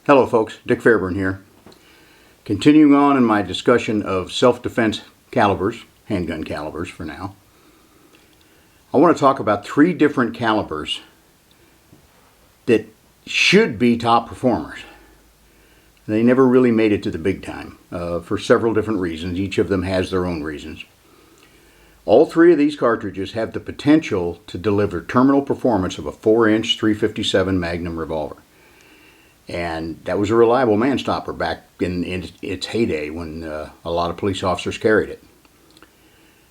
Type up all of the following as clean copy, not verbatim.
Hello folks, Dick Fairburn here. Continuing on in my discussion of self-defense calibers, handgun calibers for now, I want to talk about 3 different calibers that should be top performers. They never really made it to the big time for several different reasons. Each of them has their own reasons. All 3 of these cartridges have the potential to deliver terminal performance of a 4-inch 357 Magnum revolver. And that was a reliable man-stopper back in its heyday when a lot of police officers carried it.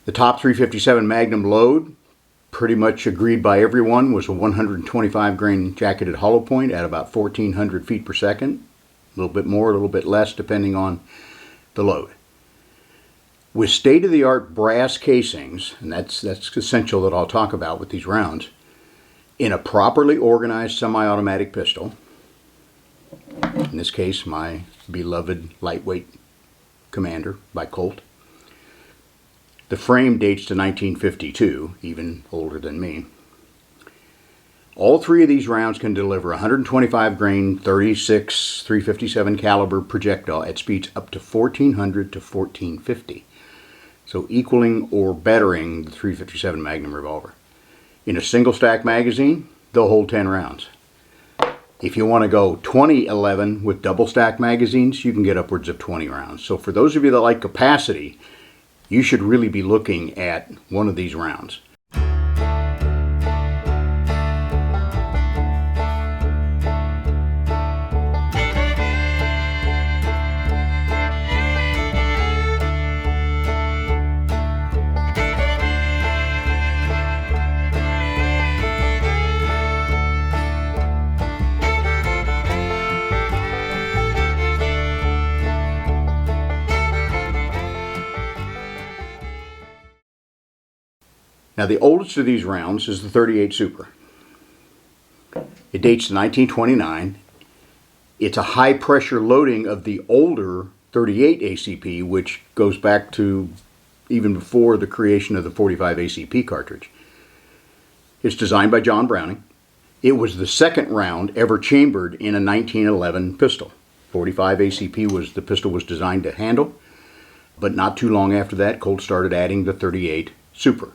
The top 357 Magnum load, pretty much agreed by everyone, was a 125 grain jacketed hollow point at about 1,400 feet per second. A little bit more, a little bit less, depending on the load. With state-of-the-art brass casings, and that's essential that I'll talk about with these rounds, in a properly organized semi-automatic pistol, in this case my beloved lightweight Commander by Colt. The frame dates to 1952, even older than me. All 3 of these rounds can deliver 125 grain 36 357 caliber projectile at speeds up to 1400 to 1450, so equaling or bettering the 357 Magnum revolver. In a single stack magazine, they'll hold 10 rounds. If you want to go 20-11 with double stack magazines, you can get upwards of 20 rounds. So for those of you that like capacity, you should really be looking at one of these rounds. Now the oldest of these rounds is the 38 Super. It dates to 1929. It's a high pressure loading of the older 38 ACP, which goes back to even before the creation of the 45 ACP cartridge. It's designed by John Browning. It was the second round ever chambered in a 1911 pistol. 45 ACP was the pistol was designed to handle, but not too long after that, Colt started adding the 38 Super.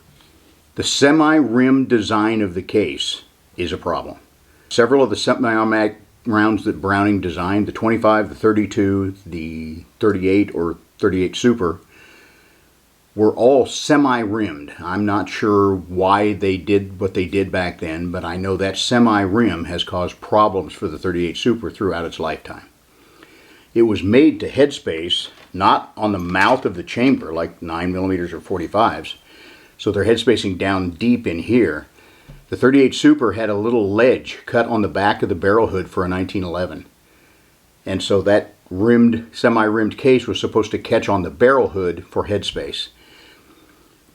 The semi-rim design of the case is a problem. Several of the semi-automatic rounds that Browning designed, the 25, the 32, the 38 or 38 Super, were all semi-rimmed. I'm not sure why they did what they did back then, but I know that semi-rim has caused problems for the 38 Super throughout its lifetime. It was made to headspace, not on the mouth of the chamber like 9mm or 45s, so they're headspacing down deep in here. The 38 Super had a little ledge cut on the back of the barrel hood for a 1911. And so that semi-rimmed case was supposed to catch on the barrel hood for headspace.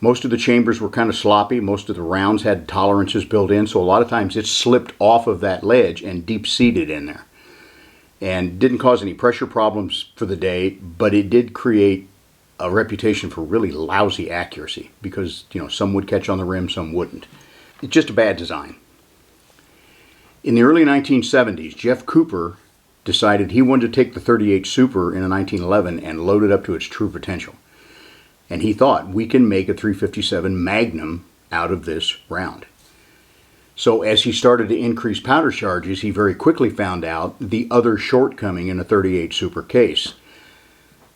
Most of the chambers were kind of sloppy. Most of the rounds had tolerances built in, so a lot of times it slipped off of that ledge and deep-seated in there. And didn't cause any pressure problems for the day, but it did create a reputation for really lousy accuracy because, some would catch on the rim, some wouldn't. It's just a bad design. In the early 1970s, Jeff Cooper decided he wanted to take the 38 Super in a 1911 and load it up to its true potential. And he thought, we can make a 357 Magnum out of this round. So as he started to increase powder charges, he very quickly found out the other shortcoming in a 38 Super case.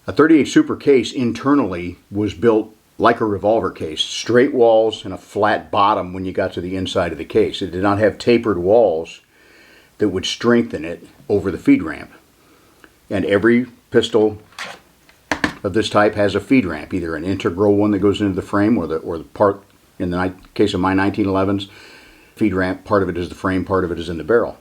A 38 Super case internally was built like a revolver case, straight walls and a flat bottom when you got to the inside of the case. It did not have tapered walls that would strengthen it over the feed ramp. And every pistol of this type has a feed ramp, either an integral one that goes into the frame or the part, in the case of my 1911s, feed ramp, part of it is the frame, part of it is in the barrel.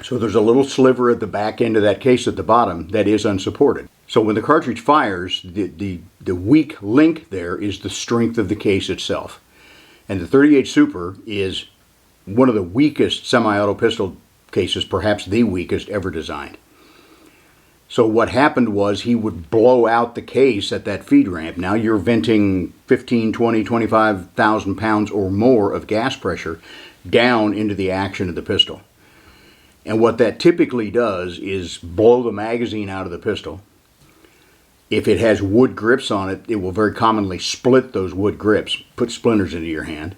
So there's a little sliver at the back end of that case at the bottom that is unsupported. So when the cartridge fires, the weak link there is the strength of the case itself. And the 38 Super is one of the weakest semi-auto pistol cases, perhaps the weakest ever designed. So what happened was he would blow out the case at that feed ramp. Now you're venting 15, 20, 25,000 pounds or more of gas pressure down into the action of the pistol. And what that typically does is blow the magazine out of the pistol. If it has wood grips on it, it will very commonly split those wood grips, put splinters into your hand.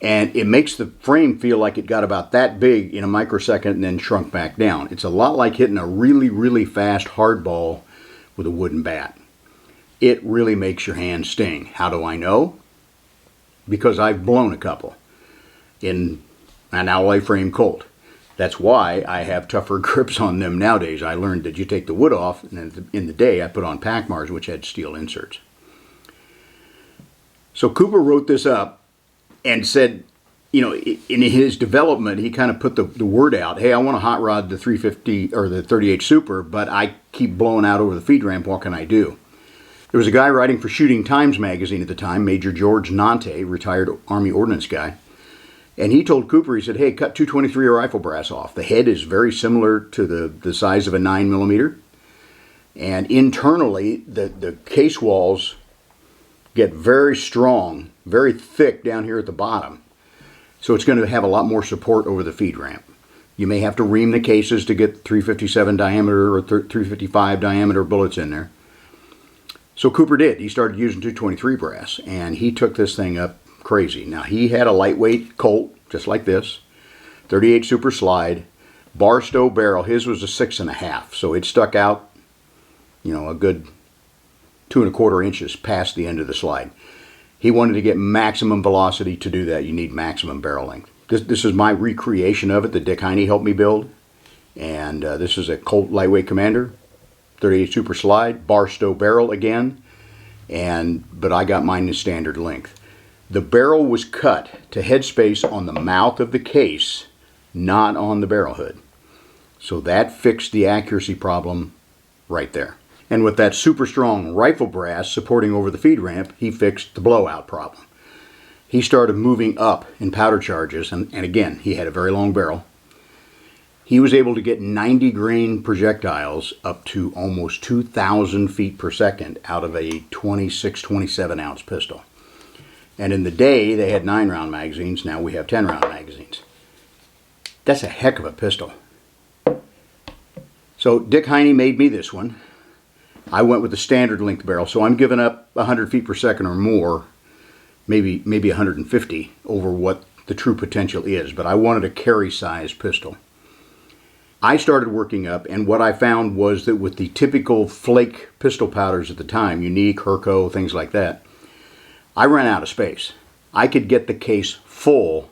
And it makes the frame feel like it got about that big in a microsecond and then shrunk back down. It's a lot like hitting a really, really fast hardball with a wooden bat. It really makes your hand sting. How do I know? Because I've blown a couple in an alloy frame Colt. That's why I have tougher grips on them nowadays. I learned that you take the wood off, and in the day I put on Packmars, which had steel inserts. So Cooper wrote this up and said, you know, in his development, he kind of put the word out, hey, I want to hot rod the 350 or the 38 Super, but I keep blowing out over the feed ramp. What can I do? There was a guy writing for Shooting Times magazine at the time, Major George Nante, retired Army Ordnance guy. And he told Cooper, he said, hey, cut 223 rifle brass off. The head is very similar to the size of a 9mm. And internally, the case walls get very strong, very thick down here at the bottom. So it's going to have a lot more support over the feed ramp. You may have to ream the cases to get 357 diameter or 355 diameter bullets in there. So Cooper did. He started using 223 brass, and he took this thing up crazy. Now, he had a lightweight Colt, just like this, 38 Super Slide, bar stow barrel. His was a 6.5, so it stuck out, you know, a good 2 1/4 inches past the end of the slide. He wanted to get maximum velocity. To do that, you need maximum barrel length. This is my recreation of it that Dick Heine helped me build, and this is a Colt Lightweight Commander, 38 Super Slide, bar stow barrel again, but I got mine in standard length. The barrel was cut to headspace on the mouth of the case, not on the barrel hood. So that fixed the accuracy problem right there. And with that super strong rifle brass supporting over the feed ramp, he fixed the blowout problem. He started moving up in powder charges, and again, he had a very long barrel. He was able to get 90 grain projectiles up to almost 2,000 feet per second out of a 26, 27 ounce pistol. And in the day, they had 9-round magazines. Now we have 10-round magazines. That's a heck of a pistol. So Dick Heine made me this one. I went with the standard length barrel, so I'm giving up 100 feet per second or more, maybe 150 over what the true potential is, but I wanted a carry size pistol. I started working up, and what I found was that with the typical flake pistol powders at the time, Unique, Herco, things like that, I ran out of space. I could get the case full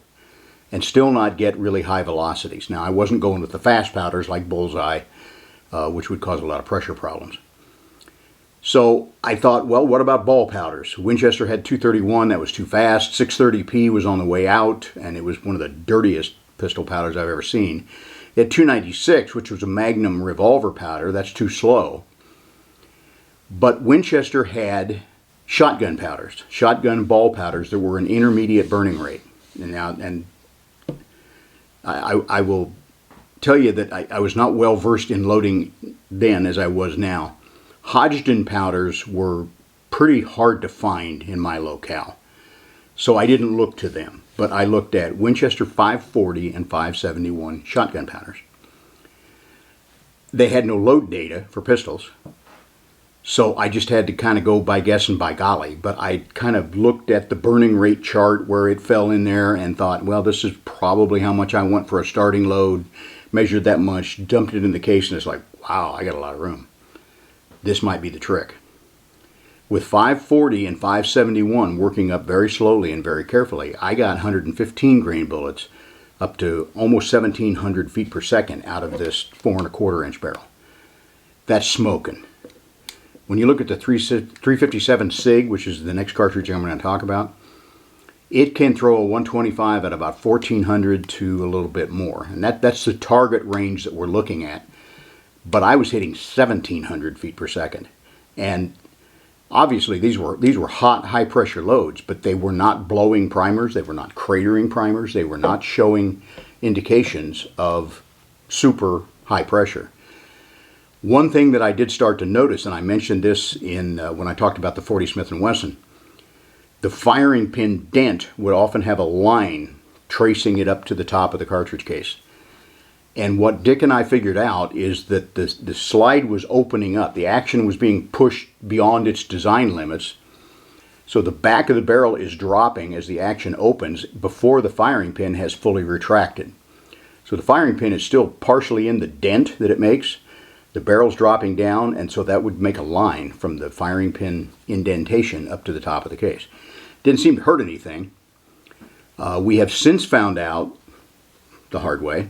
and still not get really high velocities. Now, I wasn't going with the fast powders like Bullseye, which would cause a lot of pressure problems. So I thought, well, what about ball powders? Winchester had 231, that was too fast. 630P was on the way out, and it was one of the dirtiest pistol powders I've ever seen. It had 296, which was a Magnum revolver powder. That's too slow. But Winchester had shotgun powders, shotgun ball powders that were an intermediate burning rate. And I will tell you that I was not well versed in loading then as I was now. Hodgdon powders were pretty hard to find in my locale, so I didn't look to them, but I looked at Winchester 540 and 571 shotgun powders. They had no load data for pistols, so I just had to kind of go by guess and by golly, but I kind of looked at the burning rate chart where it fell in there and thought, well, this is probably how much I want for a starting load, measured that much, dumped it in the case, and it's like, wow, I got a lot of room. This might be the trick. With 540 and 571 working up very slowly and very carefully, I got 115 grain bullets up to almost 1,700 feet per second out of this 4 1/4 inch barrel. That's smoking. When you look at the 357 SIG, which is the next cartridge I'm going to talk about, it can throw a 125 at about 1,400 to a little bit more. And that's the target range that we're looking at. But I was hitting 1,700 feet per second. And obviously these were hot, high pressure loads, but they were not blowing primers, they were not cratering primers, they were not showing indications of super high pressure. One thing that I did start to notice, and I mentioned this in when I talked about the 40 Smith & Wesson, the firing pin dent would often have a line tracing it up to the top of the cartridge case. And what Dick and I figured out is that the slide was opening up. The action was being pushed beyond its design limits. So the back of the barrel is dropping as the action opens before the firing pin has fully retracted. So the firing pin is still partially in the dent that it makes. The barrel's dropping down, and so that would make a line from the firing pin indentation up to the top of the case. Didn't seem to hurt anything. We have since found out the hard way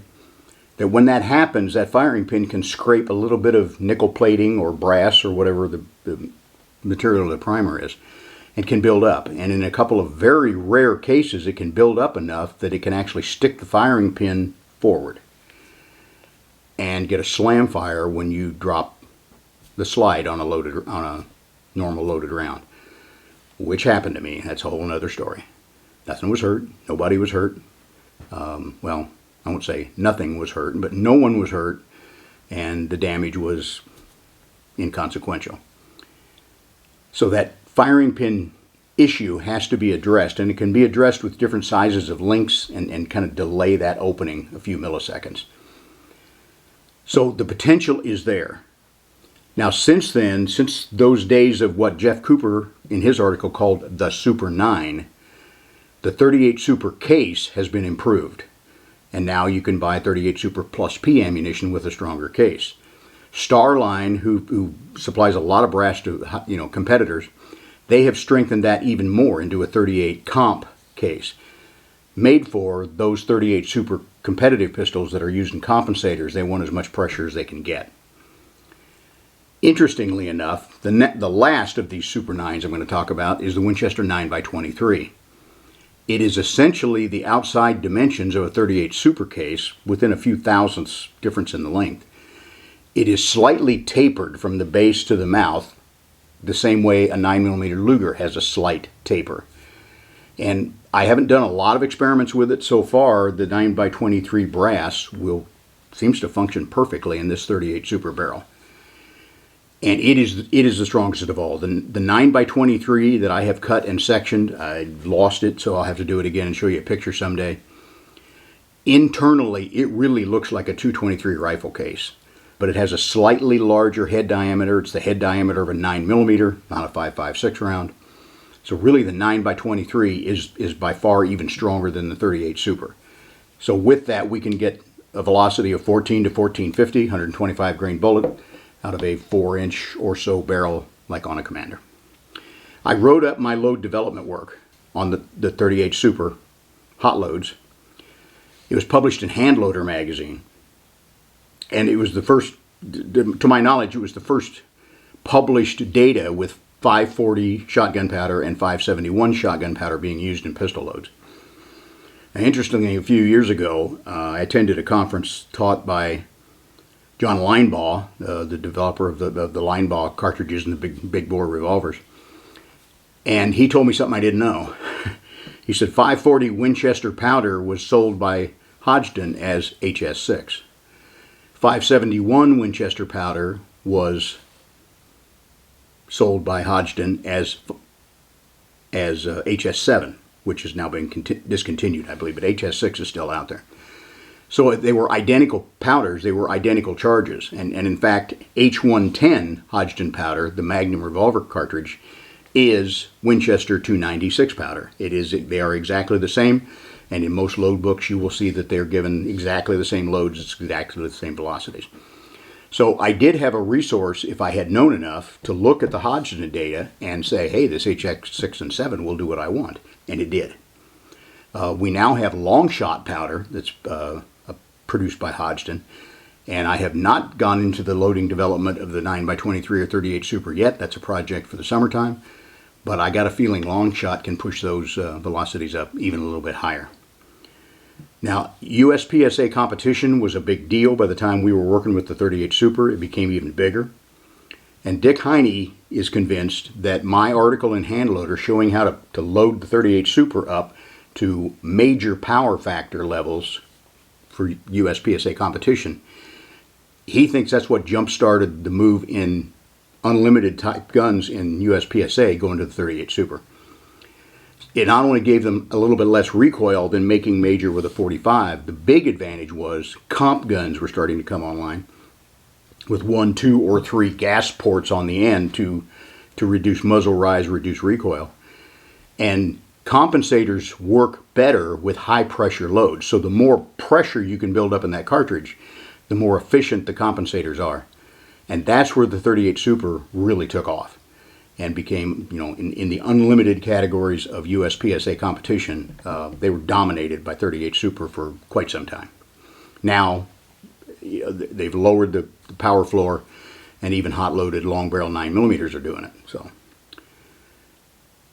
that when that happens, that firing pin can scrape a little bit of nickel plating or brass or whatever the material of the primer is, and can build up. And in a couple of very rare cases, it can build up enough that it can actually stick the firing pin forward and get a slam fire when you drop the slide on a normal loaded round, which happened to me. That's a whole other story. Nothing was hurt. Nobody was hurt. Well, I won't say nothing was hurt, but no one was hurt, and the damage was inconsequential. So that firing pin issue has to be addressed, and it can be addressed with different sizes of links and kind of delay that opening a few milliseconds. So the potential is there. Now, since then, since those days of what Jeff Cooper in his article called the Super 9, the 38 Super case has been improved. And now you can buy 38 Super Plus P ammunition with a stronger case. Starline, who supplies a lot of brass to competitors, they have strengthened that even more into a 38 Comp case, made for those 38 Super competitive pistols that are used in compensators. They want as much pressure as they can get. Interestingly enough, the last of these Super 9s I'm going to talk about is the Winchester 9x23. It is essentially the outside dimensions of a 38 Super case within a few thousandths difference in the length. It is slightly tapered from the base to the mouth, the same way a 9mm Luger has a slight taper. And I haven't done a lot of experiments with it so far. The 9x23 brass seems to function perfectly in this 38 Super barrel. And it is the strongest of all. The 9x23 that I have cut and sectioned, I lost it, so I'll have to do it again and show you a picture someday. Internally, it really looks like a .223 rifle case, but it has a slightly larger head diameter. It's the head diameter of a 9mm, not a 5.56 round. So really the 9x23 is by far even stronger than the 38 Super. So with that, we can get a velocity of 14 to 1450, 125 grain bullet, out of a 4-inch or so barrel like on a Commander. I wrote up my load development work on the 38 Super hot loads. It was published in Handloader magazine, and it was the first, to my knowledge, it was the first published data with 540 shotgun powder and 571 shotgun powder being used in pistol loads. Now, interestingly, a few years ago, I attended a conference taught by John Linebaugh, the developer of the Linebaugh cartridges and the big bore revolvers. And he told me something I didn't know. He said 540 Winchester powder was sold by Hodgdon as HS6. 571 Winchester powder was sold by Hodgdon as HS7, which has now been discontinued, I believe, but HS6 is still out there. So they were identical powders, they were identical charges. And in fact, H110 Hodgdon powder, the Magnum revolver cartridge, is Winchester 296 powder. They are exactly the same, and in most load books you will see that they're given exactly the same loads, it's exactly the same velocities. So I did have a resource, if I had known enough, to look at the Hodgdon data and say, hey, this HX6 and 7 will do what I want, and it did. We now have long shot powder that's produced by Hodgdon, and I have not gone into the loading development of the 9x23 or 38 Super yet. That's a project for the summertime, but I got a feeling long shot can push those velocities up even a little bit higher. Now, USPSA competition was a big deal by the time we were working with the 38 Super. It became even bigger. And Dick Heine is convinced that my article in Handloader showing how to load the 38 Super up to major power factor levels for USPSA competition, he thinks that's what jump-started the move in unlimited type guns in USPSA going to the 38 Super. it not only gave them a little bit less recoil than making major with a 45, the big advantage was comp guns were starting to come online with 1, 2, or 3 gas ports on the end to reduce muzzle rise, reduce recoil. And compensators work better with high pressure loads. So the more pressure you can build up in that cartridge, the more efficient the compensators are. And that's where the 38 Super really took off and became, in the unlimited categories of US PSA competition, they were dominated by 38 Super for quite some time. Now, they've lowered the power floor, and even hot-loaded long barrel 9mm are doing it. So,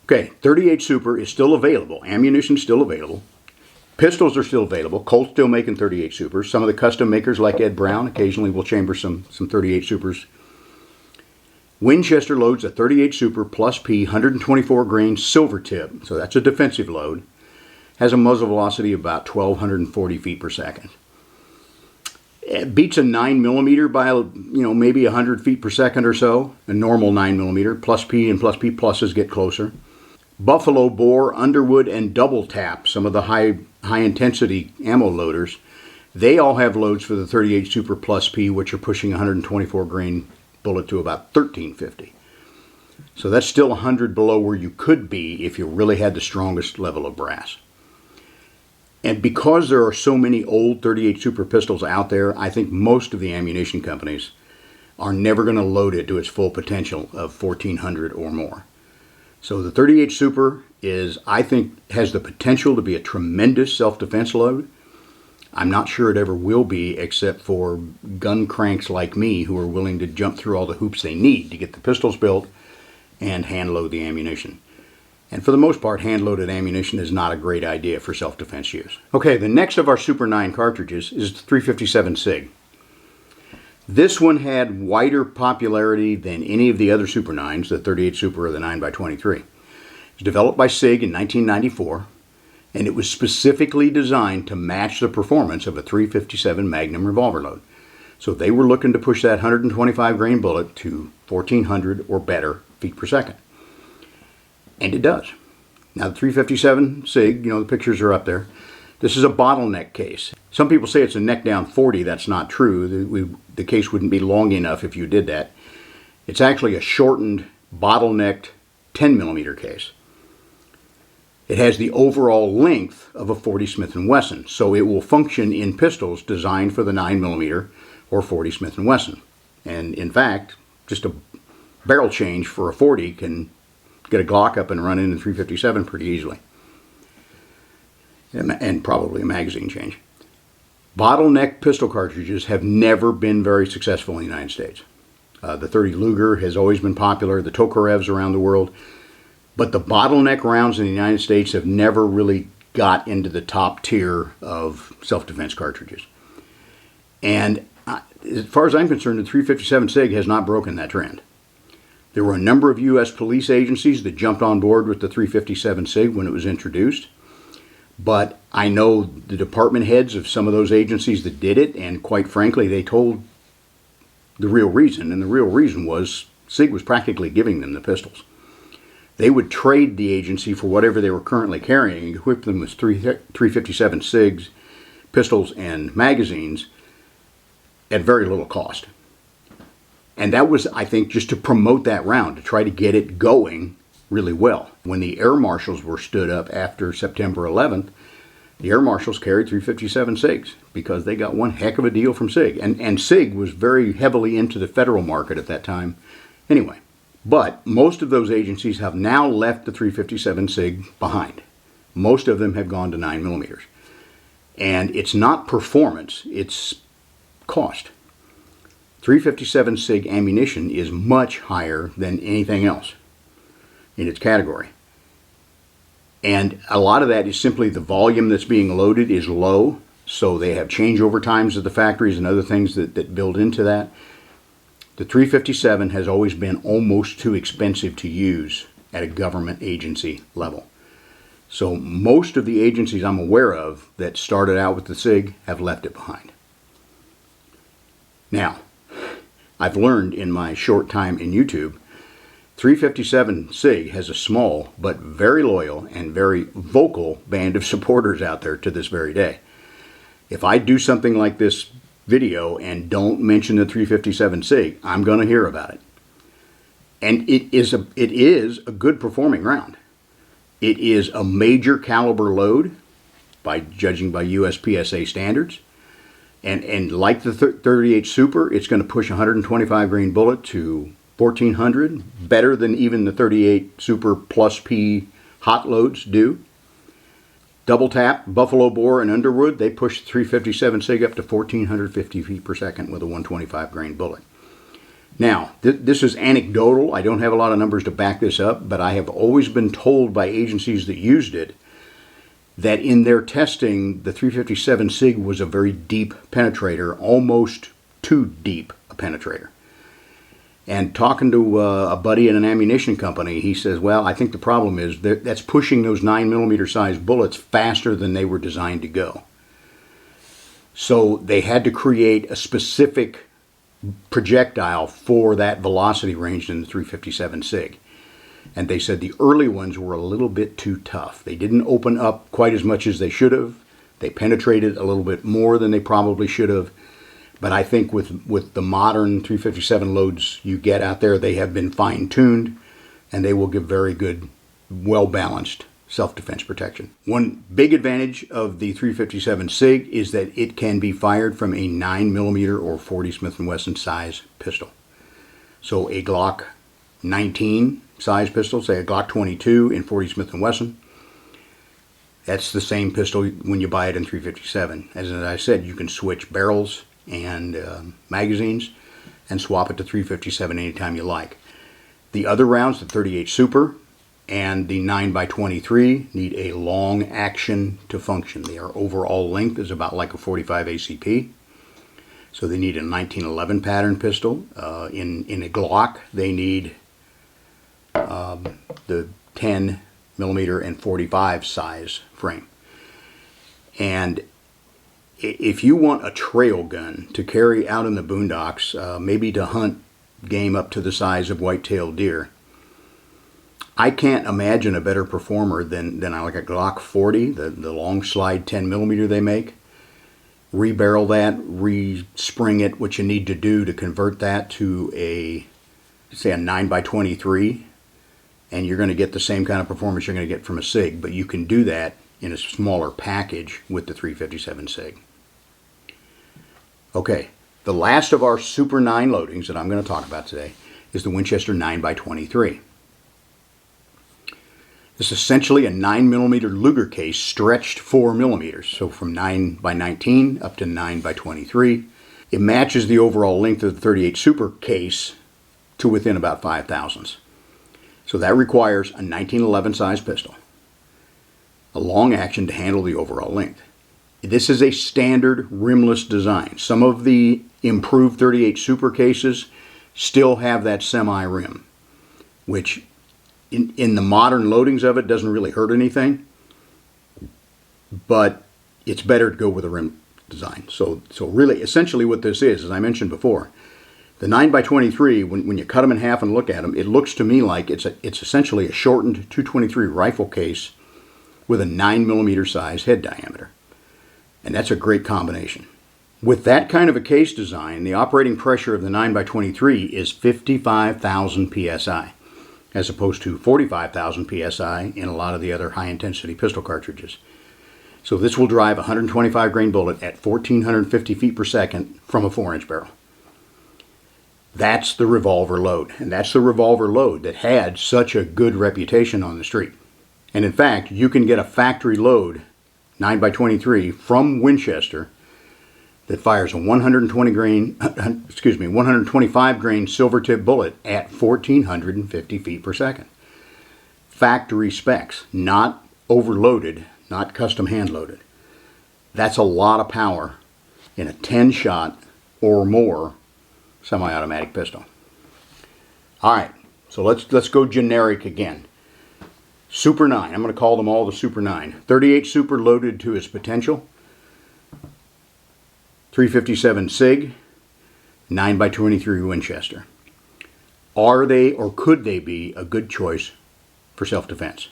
okay, 38 Super is still available. Ammunition's still available. Pistols are still available. Colt's still making 38 Supers. Some of the custom makers like Ed Brown occasionally will chamber some 38 Supers. Winchester loads a 38 Super plus P 124 grain silver tip, so that's a defensive load. Has a muzzle velocity of about 1,240 feet per second. It beats a 9mm by maybe 100 feet per second or so. A normal 9mm. Plus P and plus P pluses get closer. Buffalo Bore, Underwood, and Double Tap, some of the high intensity ammo loaders, they all have loads for the 38 Super plus P, which are pushing 124 grain bullet to about 1,350. So that's still 100 below where you could be if you really had the strongest level of brass. And because there are so many old 38 Super pistols out there, I think most of the ammunition companies are never going to load it to its full potential of 1,400 or more. So the 38 Super I think, has the potential to be a tremendous self-defense load. I'm not sure it ever will be, except for gun cranks like me who are willing to jump through all the hoops they need to get the pistols built and hand load the ammunition. And for the most part, hand-loaded ammunition is not a great idea for self-defense use. Okay, the next of our Super 9 cartridges is the 357 SIG. This one had wider popularity than any of the other Super 9s, the 38 Super or the 9x23. It was developed by SIG in 1994, and it was specifically designed to match the performance of a 357 Magnum revolver load. So they were looking to push that 125 grain bullet to 1,400 or better feet per second. And it does. Now the 357 SIG, the pictures are up there. This is a bottleneck case. Some people say it's a neck down 40. That's not true. The case wouldn't be long enough if you did that. It's actually a shortened, bottlenecked 10mm case. It has the overall length of a 40 Smith & Wesson, so it will function in pistols designed for the 9mm or 40 Smith & Wesson. And in fact, just a barrel change for a 40 can get a Glock up and run in a 357 pretty easily. And probably a magazine change. Bottleneck pistol cartridges have never been very successful in the United States. The 30 Luger has always been popular, the Tokarevs around the world. But the bottleneck rounds in the United States have never really got into the top tier of self-defense cartridges. And as far as I'm concerned, the 357 SIG has not broken that trend. There were a number of U.S. police agencies that jumped on board with the 357 SIG when it was introduced. But I know the department heads of some of those agencies that did it, and quite frankly, they told the real reason. And the real reason was SIG was practically giving them the pistols. They would trade the agency for whatever they were currently carrying and equip them with 357 SIGs, pistols, and magazines at very little cost. And that was, I think, just to promote that round, to try to get it going really well. When the air marshals were stood up after September 11th, the air marshals carried 357 SIGs because they got one heck of a deal from SIG. And SIG was very heavily into the federal market at that time anyway. But most of those agencies have now left the 357 SIG behind. Most of them have gone to 9mm. And it's not performance, it's cost. 357 SIG ammunition is much higher than anything else in its category. And a lot of that is simply the volume that's being loaded is low, so they have changeover times at the factories and other things that build into that. The 357 has always been almost too expensive to use at a government agency level. So most of the agencies I'm aware of that started out with the SIG have left it behind. Now, I've learned in my short time in YouTube, 357 SIG has a small but very loyal and very vocal band of supporters out there to this very day. If I do something like this video and don't mention the 357 SIG, I'm going to hear about it. And it is a good performing round. It is a major caliber load, judging by USPSA standards. And like the 38 Super, it's going to push a 125 grain bullet to 1400, better than even the 38 Super Plus P hot loads do. Double tap, Buffalo Bore, and Underwood, they push the 357 SIG up to 1450 feet per second with a 125 grain bullet. Now, this is anecdotal. I don't have a lot of numbers to back this up, but I have always been told by agencies that used it that in their testing, the 357 SIG was a very deep penetrator, almost too deep a penetrator. And talking to a buddy at an ammunition company, he says, well, I think the problem is that's pushing those 9mm size bullets faster than they were designed to go. So they had to create a specific projectile for that velocity range in the 357 SIG. And they said the early ones were a little bit too tough. They didn't open up quite as much as they should have. They penetrated a little bit more than they probably should have. But I think with the modern 357 loads you get out there, they have been fine-tuned, and they will give very good, well-balanced self-defense protection. One big advantage of the 357 SIG is that it can be fired from a 9mm or 40 Smith & Wesson size pistol. So a Glock 19 size pistol, say a Glock 22 in 40 Smith & Wesson, that's the same pistol when you buy it in 357. As I said, you can switch barrels and magazines and swap it to 357 anytime you like. The other rounds, the 38 Super and the 9x23, need a long action to function. Their overall length is about like a 45 ACP. So they need a 1911 pattern pistol. In a Glock, they need the 10mm and 45 size frame. And if you want a trail gun to carry out in the boondocks, maybe to hunt game up to the size of white-tailed deer, I can't imagine a better performer than like a Glock 40, the long slide 10mm they make. Rebarrel that, respring it, what you need to do to convert that to say a 9x23, and you're going to get the same kind of performance you're going to get from a SIG, but you can do that in a smaller package with the 357 SIG. Okay, the last of our Super 9 loadings that I'm going to talk about today is the Winchester 9x23. This is essentially a 9mm Luger case stretched 4mm, so from 9x19 up to 9x23. It matches the overall length of the 38 Super case to within about 5 thousandths. So that requires a 1911 size pistol, a long action to handle the overall length. This is a standard rimless design. Some of the improved 38 Super cases still have that semi-rim, which in the modern loadings of it doesn't really hurt anything, but it's better to go with a rim design. So really, essentially what this is, as I mentioned before, the 9x23, when you cut them in half and look at them, it looks to me like it's essentially a shortened 223 rifle case with a 9mm size head diameter. And that's a great combination. With that kind of a case design, the operating pressure of the 9x23 is 55,000 psi, as opposed to 45,000 psi in a lot of the other high-intensity pistol cartridges. So this will drive a 125 grain bullet at 1,450 feet per second from a 4-inch barrel. That's the revolver load, and that's the revolver load that had such a good reputation on the street. And in fact, you can get a factory load 9x23 from Winchester that fires a 125 grain silver tip bullet at 1,450 feet per second. Factory specs, not overloaded, not custom hand loaded. That's a lot of power in a 10 shot or more semi-automatic pistol. All right, so let's go generic again. Super 9, I'm going to call them all the Super 9. 38 Super loaded to its potential. 357 SIG, 9x23 Winchester. Are they or could they be a good choice for self-defense?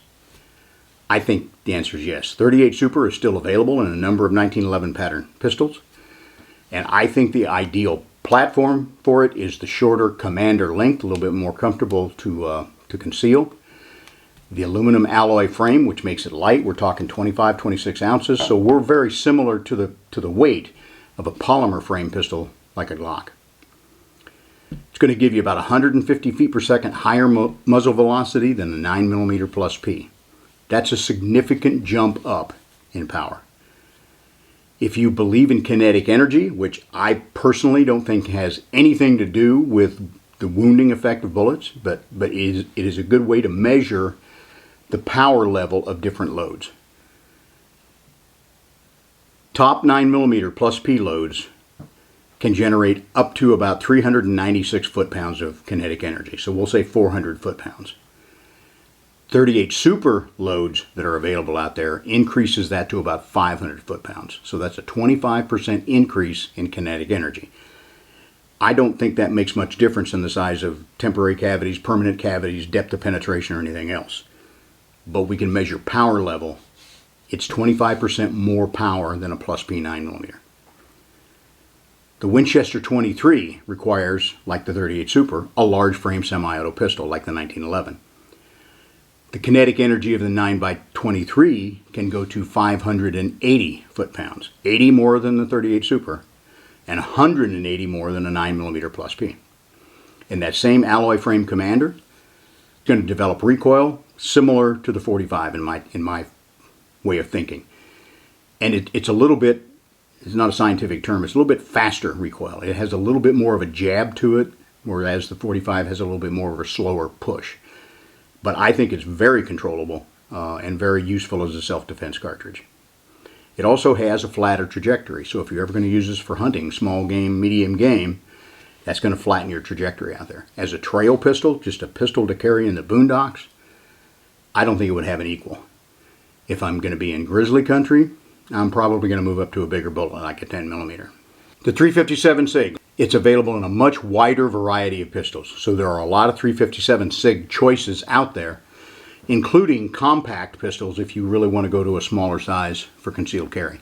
I think the answer is yes. 38 Super is still available in a number of 1911 pattern pistols, and I think the ideal platform for it is the shorter commander length, a little bit more comfortable to conceal. The aluminum alloy frame, which makes it light, we're talking 25, 26 ounces, so we're very similar to the weight of a polymer frame pistol like a Glock. It's going to give you about 150 feet per second higher muzzle velocity than the 9mm Plus P. That's a significant jump up in power. If you believe in kinetic energy, which I personally don't think has anything to do with the wounding effect of bullets, but it is a good way to measure the power level of different loads. Top 9mm Plus P loads can generate up to about 396 foot-pounds of kinetic energy. So we'll say 400 foot-pounds. 38 Super loads that are available out there increases that to about 500 foot-pounds. So that's a 25% increase in kinetic energy. I don't think that makes much difference in the size of temporary cavities, permanent cavities, depth of penetration, or anything else. But we can measure power level. It's 25% more power than a Plus P 9mm. The Winchester 23 requires, like the 38 Super, a large frame semi-auto pistol like the 1911. The kinetic energy of the 9x23 can go to 580 foot-pounds, 80 more than the 38 Super, and 180 more than a 9mm Plus P. And that same alloy frame commander is going to develop recoil similar to the 45 in my way of thinking. And it's a little bit, it's not a scientific term, it's a little bit faster recoil. It has a little bit more of a jab to it, whereas the 45 has a little bit more of a slower push. But I think it's very controllable and very useful as a self-defense cartridge. It also has a flatter trajectory, so if you're ever going to use this for hunting, small game, medium game, that's going to flatten your trajectory out there. As a trail pistol, just a pistol to carry in the boondocks, I don't think it would have an equal. If I'm going to be in grizzly country, I'm probably going to move up to a bigger bullet, like a 10mm. The 357 SIG. It's available in a much wider variety of pistols. So there are a lot of 357 SIG choices out there, including compact pistols if you really want to go to a smaller size for concealed carry.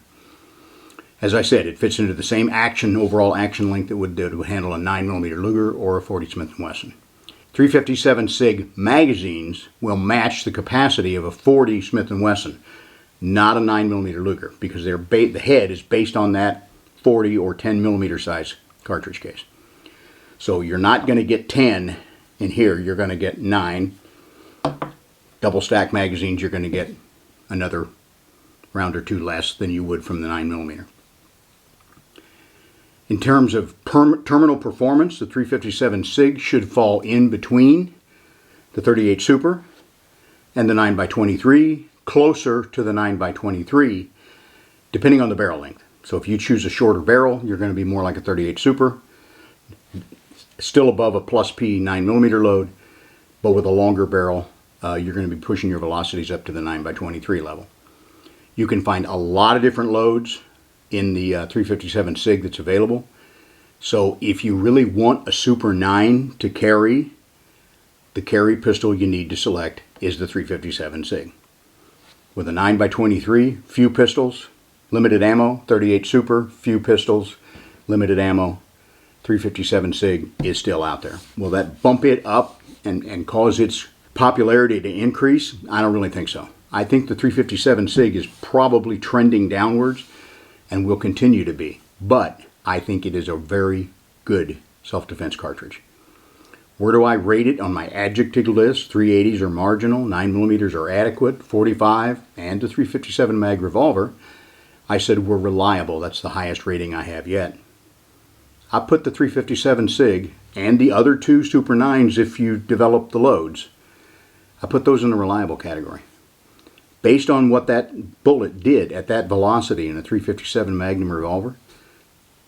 As I said, it fits into the same overall action length that would handle a 9mm Luger or a 40 Smith & Wesson. 357 SIG magazines will match the capacity of a 40 Smith & Wesson, not a 9mm Luger, because the head is based on that 40 or 10mm size cartridge case. So you're not going to get 10 in here, you're going to get 9. Double stack magazines, you're going to get another round or two less than you would from the 9mm. In terms of terminal performance, the 357 SIG should fall in between the 38 Super and the 9x23, closer to the 9x23, depending on the barrel length. So if you choose a shorter barrel, you're going to be more like a 38 Super, still above a Plus P 9mm load, but with a longer barrel, you're going to be pushing your velocities up to the 9x23 level. You can find a lot of different loads in the 357 SIG that's available. So if you really want a Super 9 to carry, the carry pistol you need to select is the 357 SIG. With a 9x23, few pistols, limited ammo. 38 Super, few pistols, limited ammo. 357 SIG is still out there. Will that bump it up and cause its popularity to increase? I don't really think so. I think the 357 SIG is probably trending downwards and will continue to be. But I think it is a very good self-defense cartridge. Where do I rate it on my adjective list? 380s are marginal, 9mm are adequate, 45 and the 357 mag revolver, I said we're reliable. That's the highest rating I have yet. I put the 357 SIG and the other two Super 9s if you develop the loads. I put those in the reliable category. Based on what that bullet did at that velocity in a 357 Magnum revolver,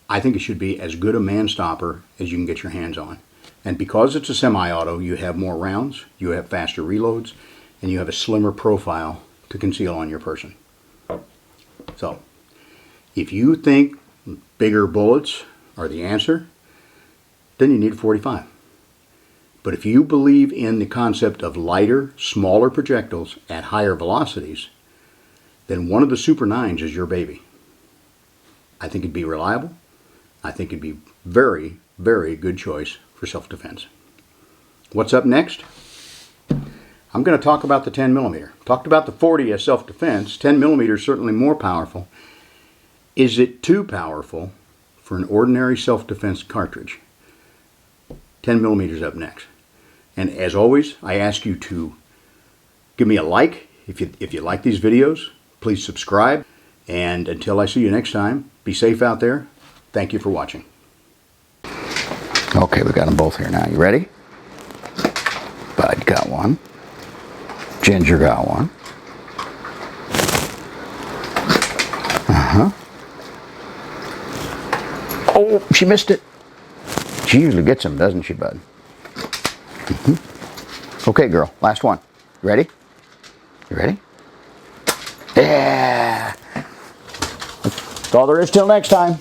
I think it should be as good a man-stopper as you can get your hands on. And because it's a semi-auto, you have more rounds, you have faster reloads, and you have a slimmer profile to conceal on your person. So, if you think bigger bullets are the answer, then you need a 45. But if you believe in the concept of lighter, smaller projectiles at higher velocities, then one of the Super 9s is your baby. I think it'd be reliable. I think it'd be very, very good choice for self-defense. What's up next? I'm going to talk about the 10 millimeter. Talked about the 40 as self-defense. 10 millimeter is certainly more powerful. Is it too powerful for an ordinary self-defense cartridge? 10 millimeters up next. And as always, I ask you to give me a like if you like these videos. Please subscribe. And until I see you next time, be safe out there. Thank you for watching. Okay, we got them both here now. You ready? Bud got one. Ginger got one. Oh, she missed it. She usually gets them, doesn't she, Bud? Okay, girl, last one. You ready? You ready? Yeah. That's all there is till next time.